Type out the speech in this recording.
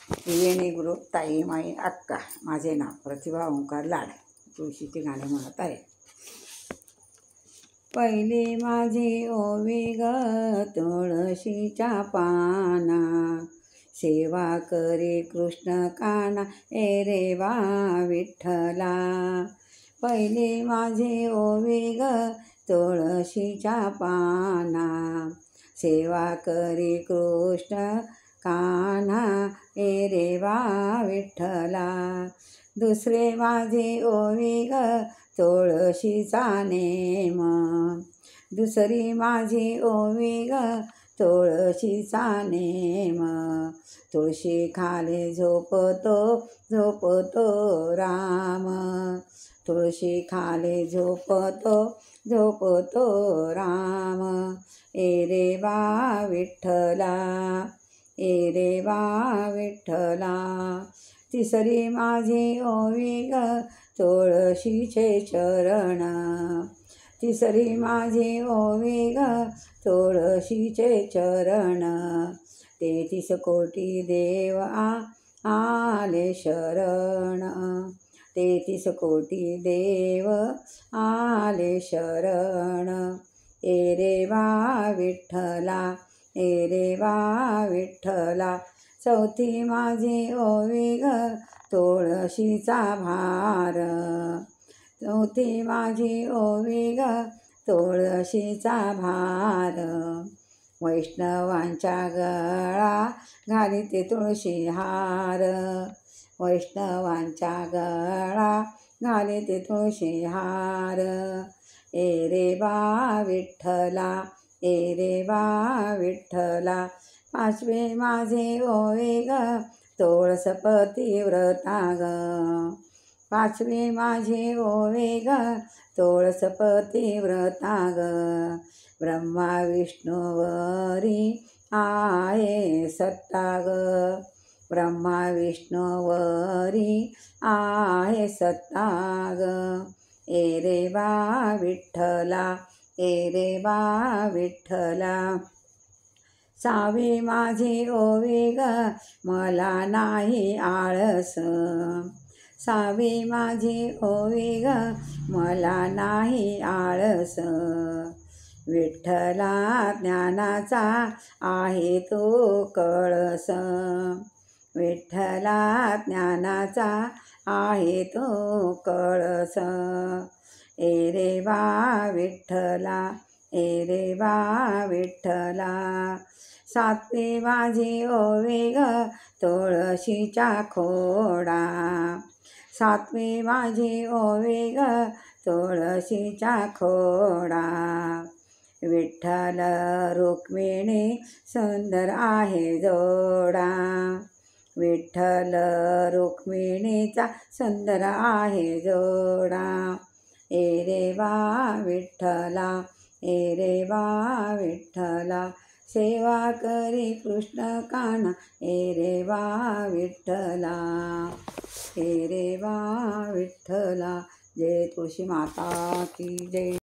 त्रिवेणी गुरु ताई माई अक्का. माझे नाव प्रतिभा ओंकार लाड. तुळशीचे गाणे म्हणत आहे. पहिली माझी ओवी ग तुळशीच्या पाना, सेवा करी कृष्ण काना ए रे वा विठ्ठला. पहिली माझी ओवी ग तुळशीच्या पाना, सेवा करी कृष्ण कान्हा ए रे वा विठ्ठला. दुसरे माझे ओवी ग तुळशीचा नेम, दुसरी माझी ओवी ग तुळशीचा नेम. तुळशी खाली झोपतो झोपतो राम, तुळशी खाली झोपतो झोपतो राम ए रे वा विठ्ठला, ए रे वा विठ्ठला. तिसरी माझी ओवी ग तुळशीचे चरण, तिसरी माझी ओवी ग तुळशीचे चरण. 33 कोटी देव आले शरण, 33 कोटी देव आले शरण ए रे वा विठ्ठला, ए रे वा विठ्ठला. चौथी माझी ओवी ग तुळशीचा भार, चौथी माझी ओवी ग तुळशीचा भार. वैष्णवांच्या गळा घालीते तुळशी हार, वैष्णवांच्या गळा घालीते तुळशी हार ए रे वा विठ्ठला, ए रे वा विठ्ठला. पाचवे माझे ओवी ग तुळसपती व्रता ग, पाचवी माझी ओवी ग तुळसपती व्रता ग. ब्रह्मा विष्णूवरी आहे सत्ता ग, ब्रह्मा विष्णूवरी आहे सत्ता ग ए रे वा विठ्ठला, ए रे वा विठ्ठला. सहावी माझी ओवी ग मला नाही आळस, सहावी माझी ओवी ग मला नाही आळस. विठ्ठला ज्ञानाचा आहे तो कळस, विठ्ठला ज्ञानाचा आहे तो कळस ए रे वा विठ्ठला, ए रे वा विठ्ठला. सातवी माझी ओवी ग तुळशीच्या खोडा, सातवी माझी ओवी ग तुळशीच्या खोडा. विठ्ठल रुक्मिणी सुंदर आहे जोडा, विठ्ठल रुक्मिणीचा सुंदर आहे जोडा ए रे वा विठ्ठला, ए रे वा विठ्ठला. सेवा करी कृष्ण कान्हा ए रे वा विठ्ठला, ए रे वा विठ्ठला. जय तुळशी माता की जय.